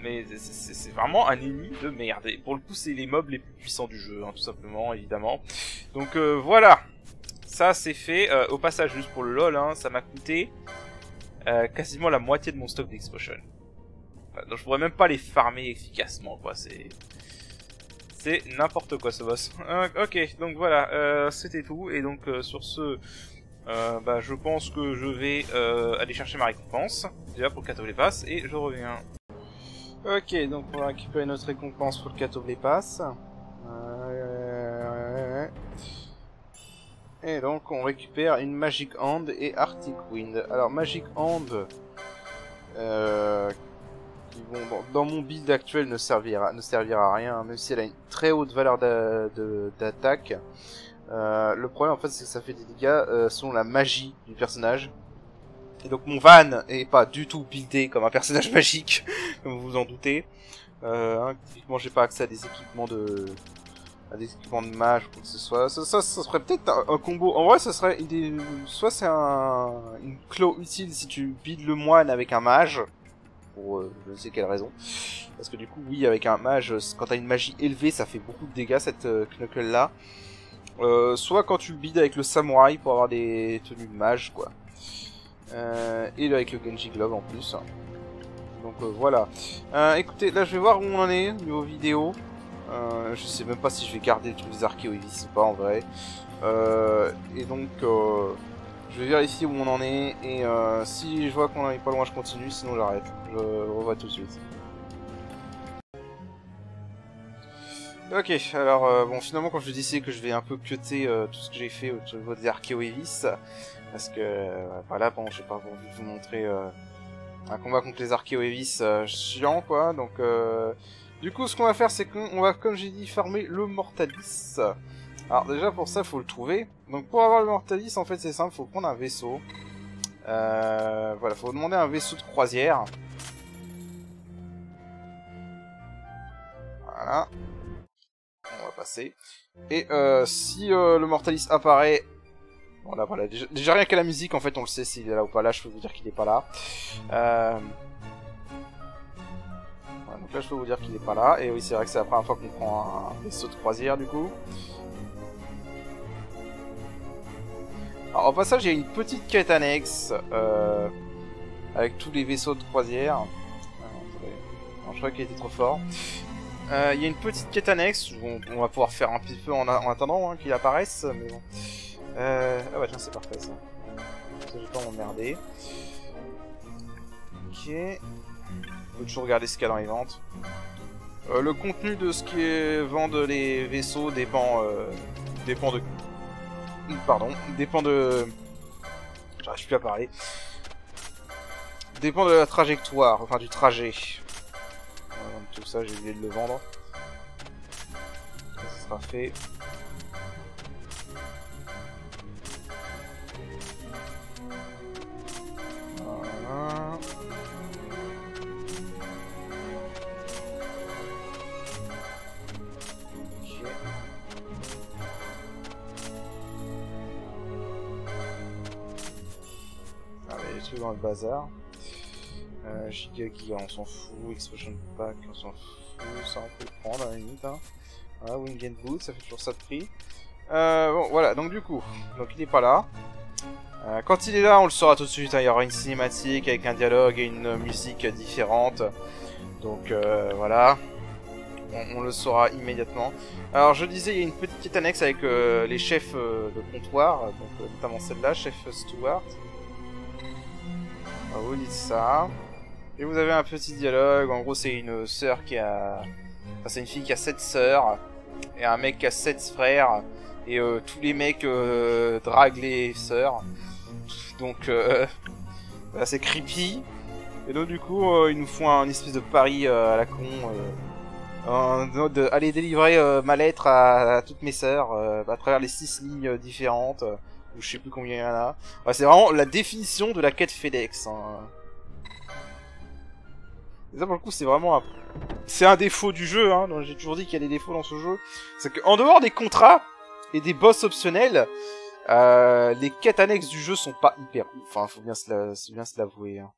Mais c'est vraiment un ennemi de merde. Et pour le coup, c'est les mobs les plus puissants du jeu, hein, tout simplement, évidemment. Donc voilà. Ça, c'est fait. Au passage, juste pour le lol, hein, ça m'a coûté quasiment la moitié de mon stock d'Expotion. Donc je pourrais même pas les farmer efficacement, quoi. C'est n'importe quoi ce boss. Ok, donc voilà, c'était tout. Et donc sur ce, je pense que je vais aller chercher ma récompense. Déjà pour le Cateau les Passes, et je reviens. Ok, donc on va récupérer notre récompense pour le Cateau les Passes. Et donc on récupère une Magic Hand et Arctic Wind. Alors Magic Hand... qui vont dans mon build actuel ne servira à rien, même si elle a une très haute valeur d'attaque. Le problème en fait c'est que ça fait des dégâts selon la magie du personnage. Et donc mon Van est pas du tout buildé comme un personnage magique, comme vous vous en doutez. Typiquement j'ai pas accès à des équipements de mage ou quoi que ce soit. Ça serait peut-être un combo. En vrai ça serait soit c'est une claw utile si tu builds le moine avec un mage. Pour je ne sais quelle raison. Parce que du coup, oui, avec un mage, quand t'as une magie élevée, ça fait beaucoup de dégâts, cette knuckle là. Soit quand tu le bides avec le samouraï pour avoir des tenues de mage, quoi. Et avec le Genji Glove en plus. Donc voilà. Écoutez, là je vais voir où on en est, niveau vidéo. Je sais même pas si je vais garder le truc des Archaeoevis ou pas en vrai. Et donc... je vais vérifier où on en est, et si je vois qu'on en est pas loin, je continue, sinon j'arrête. Je revois tout de suite. Ok, alors bon, finalement, quand je disais que je vais un peu cutter tout ce que j'ai fait au niveau des Archaeoevis, parce que voilà, bon, j'ai pas envie de vous montrer un combat contre les Archaeoevis chiant, quoi. Donc, du coup, ce qu'on va faire, c'est qu'on va, comme j'ai dit, farmer le Mortalis. Alors déjà pour ça faut le trouver. Donc pour avoir le Mortalis en fait c'est simple, faut prendre un vaisseau. Voilà, faut demander un vaisseau de croisière. Voilà. On va passer. Et si le Mortalis apparaît... Voilà, voilà. Déjà rien qu'à la musique en fait on le sait s'il est là ou pas là, je peux vous dire qu'il est pas là. Donc là je peux vous dire qu'il est pas là. Et oui c'est vrai que c'est la première fois qu'on prend un vaisseau de croisière du coup. Alors au passage il y a une petite quête annexe avec tous les vaisseaux de croisière. Non, je crois qu'il était trop fort. Il y a une petite quête annexe où on va pouvoir faire un petit peu en attendant hein, qu'il apparaisse. Mais bon. Ah ouais tiens c'est parfait ça. Ça je vais pas m'emmerder. Ok. On peut toujours regarder ce qu'il y a dans les ventes. Le contenu de ce qui vendent les vaisseaux dépend de... Pardon, dépend de... J'arrive plus à parler. Dépend de la trajectoire, enfin du trajet. Tout ça, j'ai oublié de le vendre. Ça sera fait. Voilà. Dans le bazar. Gigagi, on s'en fout. Explosion Pack, on s'en fout. Ça, on peut le prendre à la limite. Hein. Voilà, Wing and Boot, ça fait toujours ça de prix. Bon, voilà, donc du coup, donc il est pas là. Quand il est là, on le saura tout de suite. Hein. Il y aura une cinématique avec un dialogue et une musique différente. Donc voilà. On le saura immédiatement. Alors je disais, il y a une petite quête annexe avec les chefs de comptoir. Donc notamment celle-là, chef Stewart. Vous dites ça. Et vous avez un petit dialogue. En gros, c'est une sœur qui a... Enfin, c'est une fille qui a 7 sœurs. Et un mec qui a 7 frères. Et tous les mecs draguent les sœurs. Donc, voilà, c'est creepy. Et donc, du coup, ils nous font un espèce de pari à la con. Aller délivrer ma lettre à toutes mes sœurs. À travers les 6 lignes différentes. Ou je sais plus combien il y en a. Ouais, c'est vraiment la définition de la quête FedEx. Hein. Et ça pour le coup c'est vraiment c'est un défaut du jeu. Hein. J'ai toujours dit qu'il y a des défauts dans ce jeu. C'est qu'en dehors des contrats et des boss optionnels, les quêtes annexes du jeu sont pas hyper ouf. Enfin faut bien se l'avouer. Hein.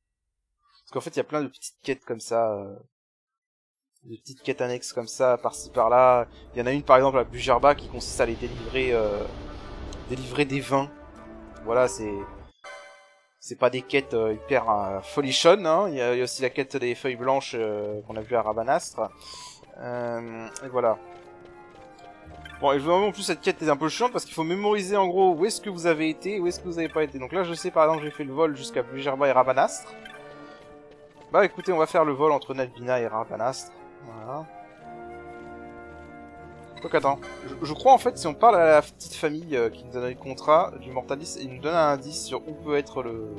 Parce qu'en fait il y a plein de petites quêtes comme ça. Des petites quêtes annexes comme ça par-ci par-là. Il y en a une par exemple à Bujerba qui consiste à les délivrer des vins. Voilà, c'est pas des quêtes hyper folichonnes. Hein. Il y a aussi la quête des feuilles blanches qu'on a vu à Rabanastre. Et voilà. Bon, et vraiment en plus cette quête est un peu chiante parce qu'il faut mémoriser en gros où est-ce que vous avez été et où est-ce que vous avez pas été. Donc là je sais par exemple j'ai fait le vol jusqu'à Bujerba et Rabanastre. Bah écoutez, on va faire le vol entre Nalbina et Rabanastre. Voilà. Donc attends, je crois en fait si on parle à la petite famille qui nous a donné le contrat du Mortalis, il nous donne un indice sur où peut être le...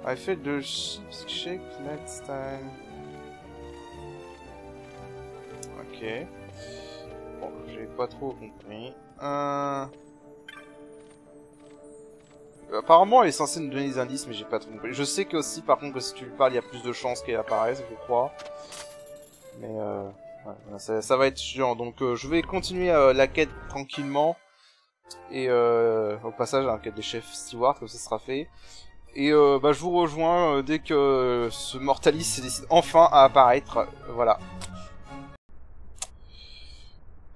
I felt the ships shake next time. Ok. Bon, j'ai pas trop compris. Apparemment, elle est censée nous donner des indices, mais j'ai pas trop compris. Je sais que aussi, par contre, que si tu lui parles, il y a plus de chances qu'elle apparaisse, je crois. Mais ouais, ça va être chiant. Donc, je vais continuer la quête tranquillement. Et au passage, la quête des chefs Stewart, comme ça sera fait. Et bah, je vous rejoins dès que ce Mortalis décide enfin à apparaître. Voilà.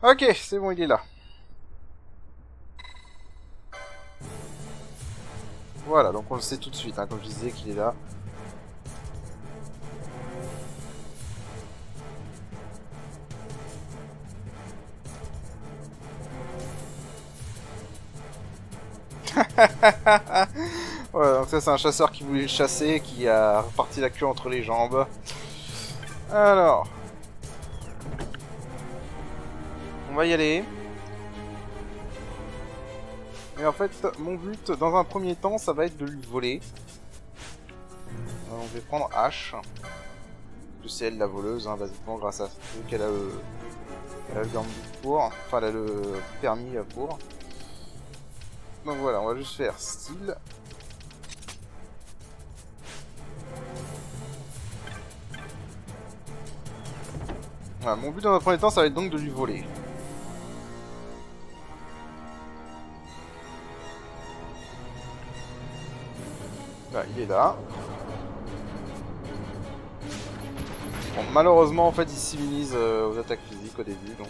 Ok, c'est bon, il est là. Voilà, donc on le sait tout de suite, hein, comme je disais qu'il est là. Voilà, donc ça c'est un chasseur qui voulait le chasser, qui a reparti la queue entre les jambes. Alors... on va y aller. Et en fait, mon but, dans un premier temps, ça va être de lui voler. On va prendre H. C'est elle la voleuse, hein, basiquement, grâce à ce qu'elle a le... elle a le permis pour. Enfin, elle a le permis pour. Donc voilà, on va juste faire style. Voilà, mon but dans un premier temps, ça va être donc de lui voler. Il est là. Bon, malheureusement, en fait, il s'immunise aux attaques physiques au début, donc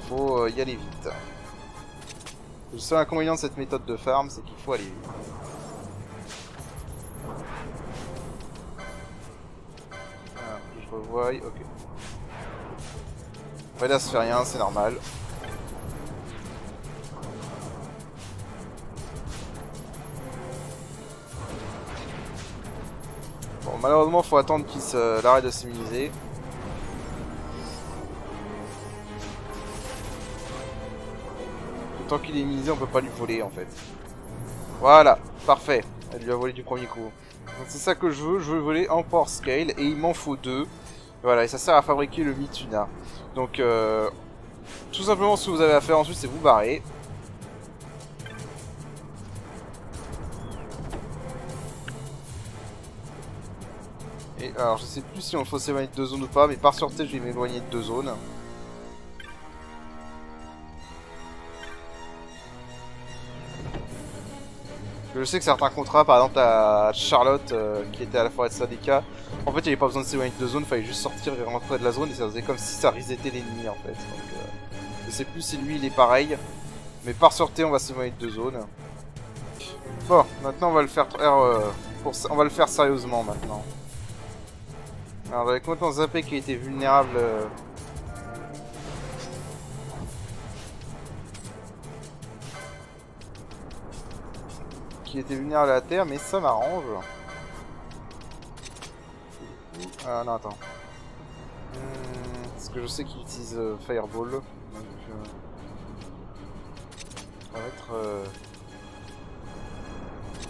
faut y aller vite. Le seul inconvénient de cette méthode de farm, c'est qu'il faut aller vite. Ah, je revois, ok. Là, ça fait rien, c'est normal. Bon, malheureusement, faut attendre qu'il arrête de s'immuniser. Tant qu'il est immunisé, on peut pas lui voler en fait. Voilà, parfait. Elle lui a volé du premier coup. Donc c'est ça que je veux voler en power scale et il m'en faut 2. Voilà, et ça sert à fabriquer le Mituna. Donc, tout simplement, ce que vous avez à faire ensuite, c'est vous barrer. Et alors, je sais plus si on faut s'éloigner de 2 zones ou pas, mais par sûreté, je vais m'éloigner de 2 zones. Je sais que certains contrats, par exemple à Charlotte, qui était à la forêt de Sadeka, en fait il n'y avait pas besoin de s'éloigner de 2 zones, il fallait juste sortir et rentrer de la zone et ça faisait comme si ça resetait l'ennemi en fait. Donc, je sais plus si lui il est pareil, mais par sûreté on va s'éloigner de 2 zones. Bon, maintenant on va le faire on va le faire sérieusement maintenant. Alors j'avais complètement zappé qui était vulnérable. Qui était vulnérable à la terre, mais ça m'arrange. Ah non, attends. Parce que je sais qu'il utilise Fireball. Donc, on va mettre.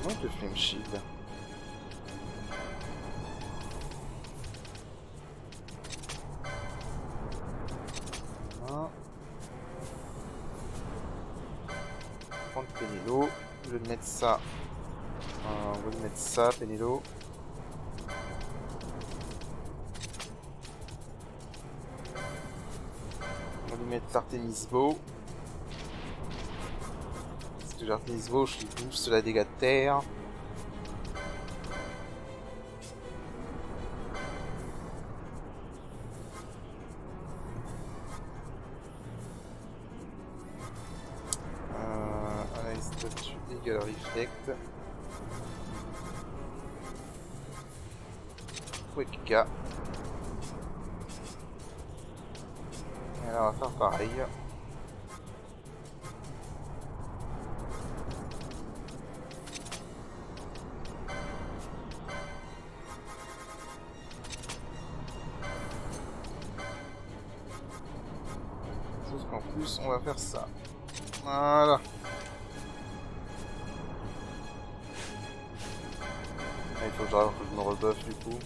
Donc le Flame Shield. Voilà. Prendre Penelo. Je vais mettre ça. On va lui mettre ça, Penelo. On va lui mettre l'Artemis Bow. Parce que l'Artemis Bow, je lui booste la dégâts de terre. Eagle Reflect. Quick K. Et là on va faire pareil. Sauf qu'en plus on va faire ça. Voilà. Il faut que je me rebuff du coup.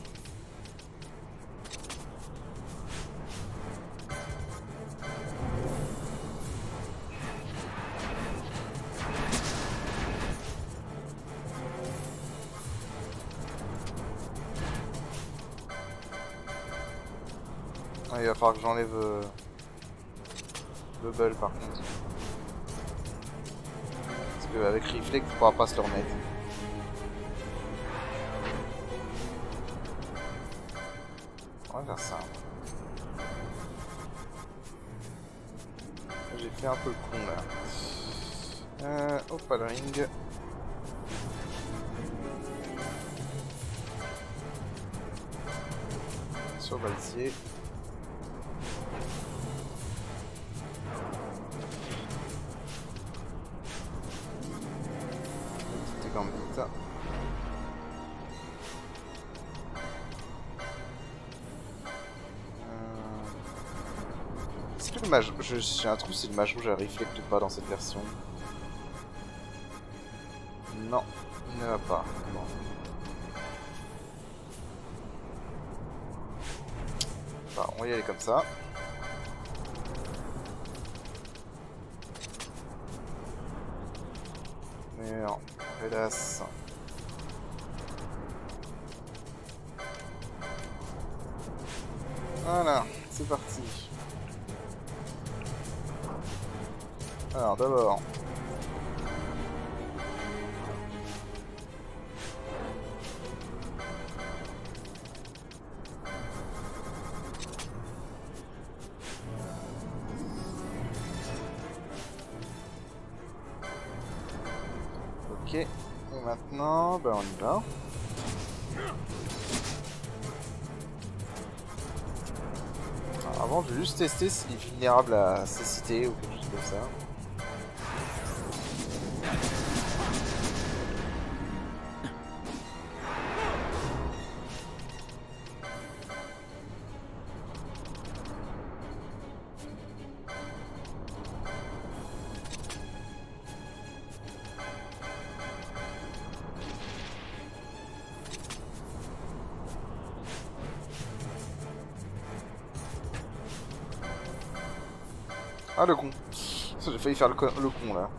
Ah, il va falloir que j'enlève le bubble par contre. Parce qu'avec Reflect, on pourra pas se le remettre. On va faire ça. J'ai fait un peu le con là. Opaling. Sur Balsier. Tout est gambit. Est-ce que le mage... J'ai un trou si le mage rouge a reflect ou pas dans cette version. Non, il ne va pas. Bon. Enfin, on va y aller comme ça. Mais non, hélas. Voilà, c'est parti. Alors d'abord, Ok. Et maintenant, bah on y va. Alors avant, je vais juste tester s'il est vulnérable à cécité ou quelque chose comme ça. Ah le con. J'ai failli faire le con là.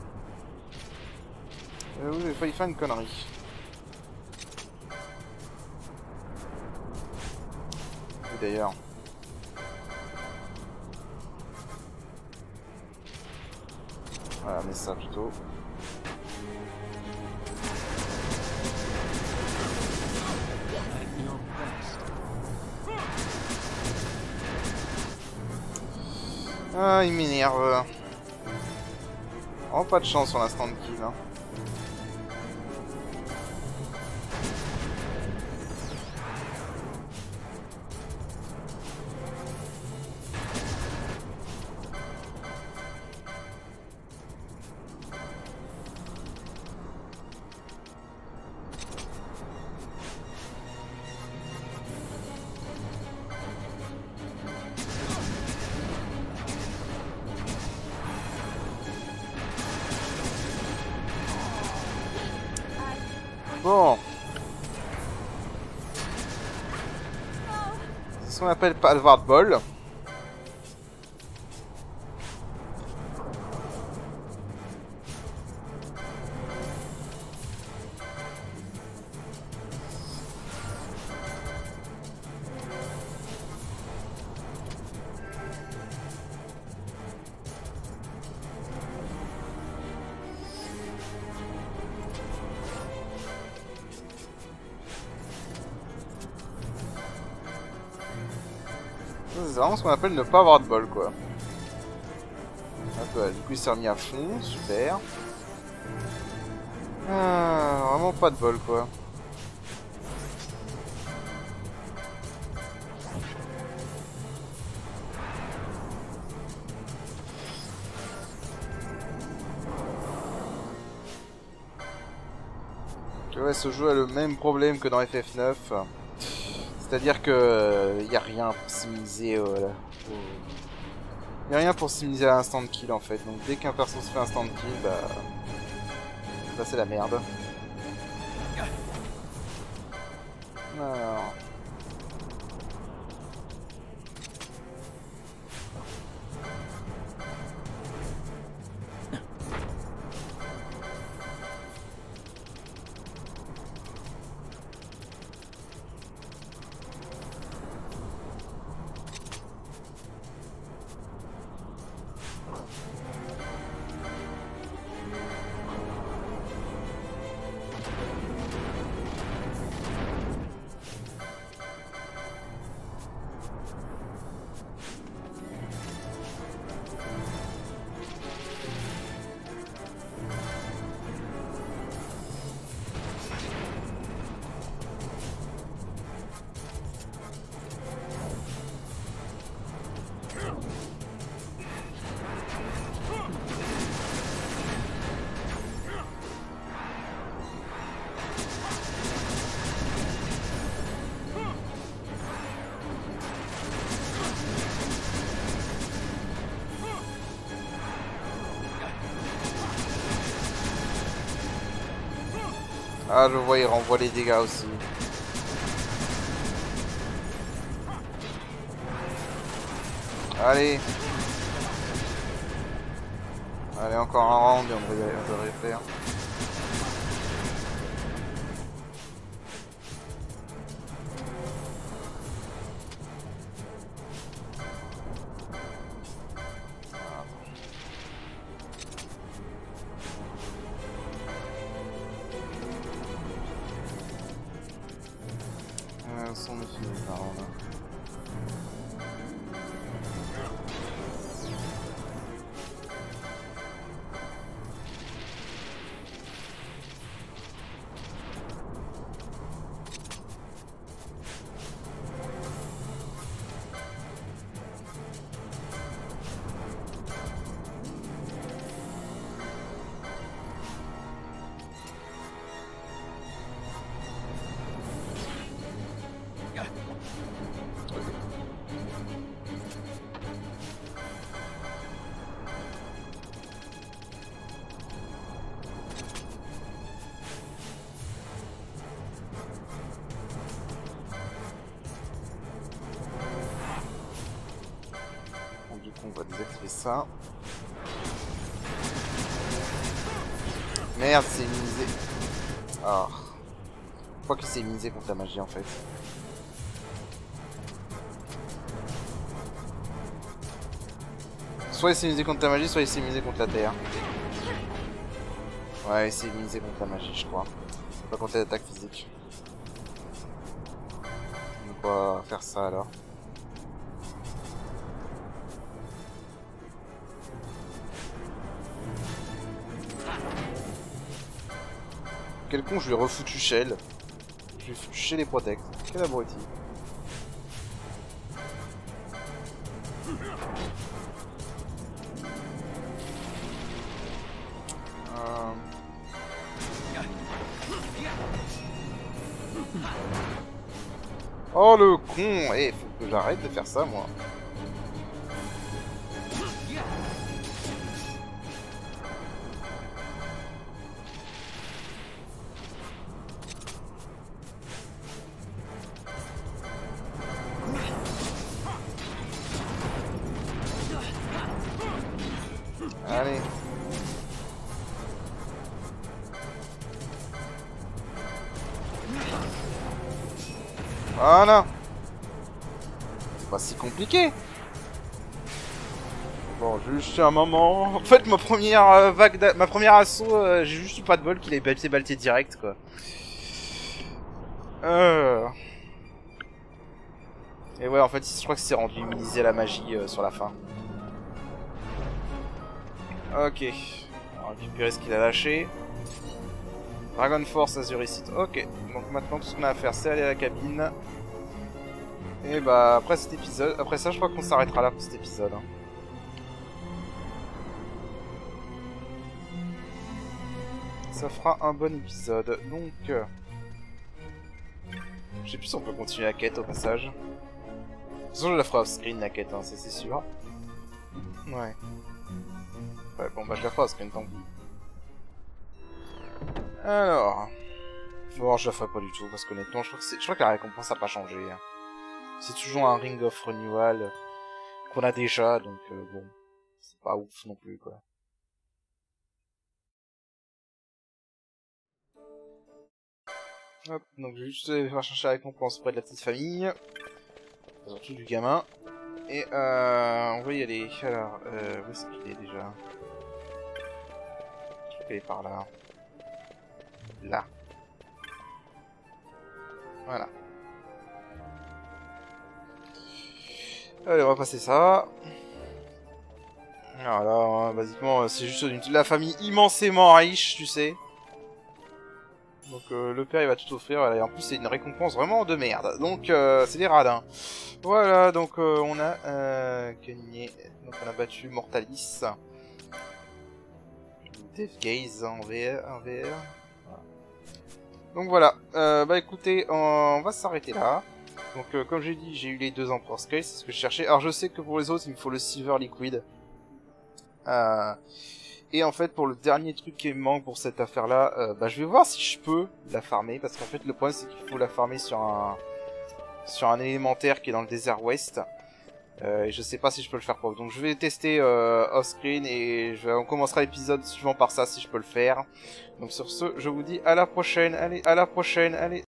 Oui, j'ai failli faire une connerie. Et d'ailleurs. Voilà, mais ça plutôt. Ah, il m'énerve. Oh, pas de chance sur l'instant de kill. Hein. Bon. C'est ce qu'on appelle pas le Vard Ball. C'est vraiment ce qu'on appelle ne pas avoir de bol quoi. Hop, du coup il s'est remis à fond, super. Ah, vraiment pas de bol quoi. Ouais, ce jeu a le même problème que dans FF9. C'est-à-dire que y a rien pour s'immuniser y a rien pour s'immuniser à l'instant de kill en fait. Donc dès qu'un perso se fait instant de kill, bah c'est la merde. Alors... Ah, je vois, il renvoie les dégâts aussi. Allez. Allez, encore un round et on devrait faire. Désactiver ça. Merde, c'est immunisé. Ah. Je crois que c'est immunisé contre la magie en fait. Soit il s'est immunisé contre la magie, soit il s'est immunisé contre la terre. Ouais, il s'est immunisé contre la magie, je crois. Pas contre les attaques physiques. On va faire ça alors. Quel con, je lui ai refoutu Shell. Je lui ai foutu Shell et Protect. Quel abruti. Oh le con! Eh, faut que j'arrête de faire ça moi. Allez. Voilà. C'est pas si compliqué. Bon, juste un moment. En fait, ma première ma première assaut, j'ai juste eu pas de bol qu'il ait été balté direct, quoi. Et ouais, en fait, je crois que c'est rendu immunisé à la magie sur la fin. Ok. On va récupérer ce qu'il a lâché. Dragon Force Azuricite. Ok. Donc maintenant, tout ce qu'on a à faire, c'est aller à la cabine. Et bah, après cet épisode... Après ça, je crois qu'on s'arrêtera là pour cet épisode. Hein. Ça fera un bon épisode. Donc... je sais plus si on peut continuer la quête au passage. De toute façon, je la ferai off-screen la quête, hein, c'est sûr. Ouais. Ouais, bon bah je la ferai off-screen tant pis. Alors... Bon, je la ferai pas du tout, parce qu'honnêtement, je crois que la récompense a pas changé. Hein. C'est toujours un Ring of Renewal qu'on a déjà, donc bon, c'est pas ouf non plus, quoi. Hop, donc je vais juste aller chercher la récompense auprès de la petite famille. Surtout du gamin. Et on va y aller. Alors, où est-ce qu'il est déjà? Je crois qu'il est par là. Là. Voilà. Allez, on va passer ça. Voilà, basiquement, c'est juste la famille immensément riche, tu sais. Donc le père il va tout offrir, et en plus c'est une récompense vraiment de merde. Donc c'est des radins. Voilà, donc on a gagné. Donc on a battu Mortalis. Death Gaze en VR. Voilà. Donc voilà, bah écoutez, on va s'arrêter là. Donc comme j'ai dit, j'ai eu les 2 Emperor Scale, c'est ce que je cherchais. Alors je sais que pour les autres il me faut le Silver Liquid. Et en fait pour le dernier truc qui me manque pour cette affaire là, bah je vais voir si je peux la farmer. Parce qu'en fait le problème c'est qu'il faut la farmer sur un élémentaire qui est dans le désert ouest. Et je sais pas si je peux le faire pas. Donc je vais tester off screen et on commencera l'épisode suivant par ça si je peux le faire. Donc sur ce je vous dis à la prochaine, allez à la prochaine, allez.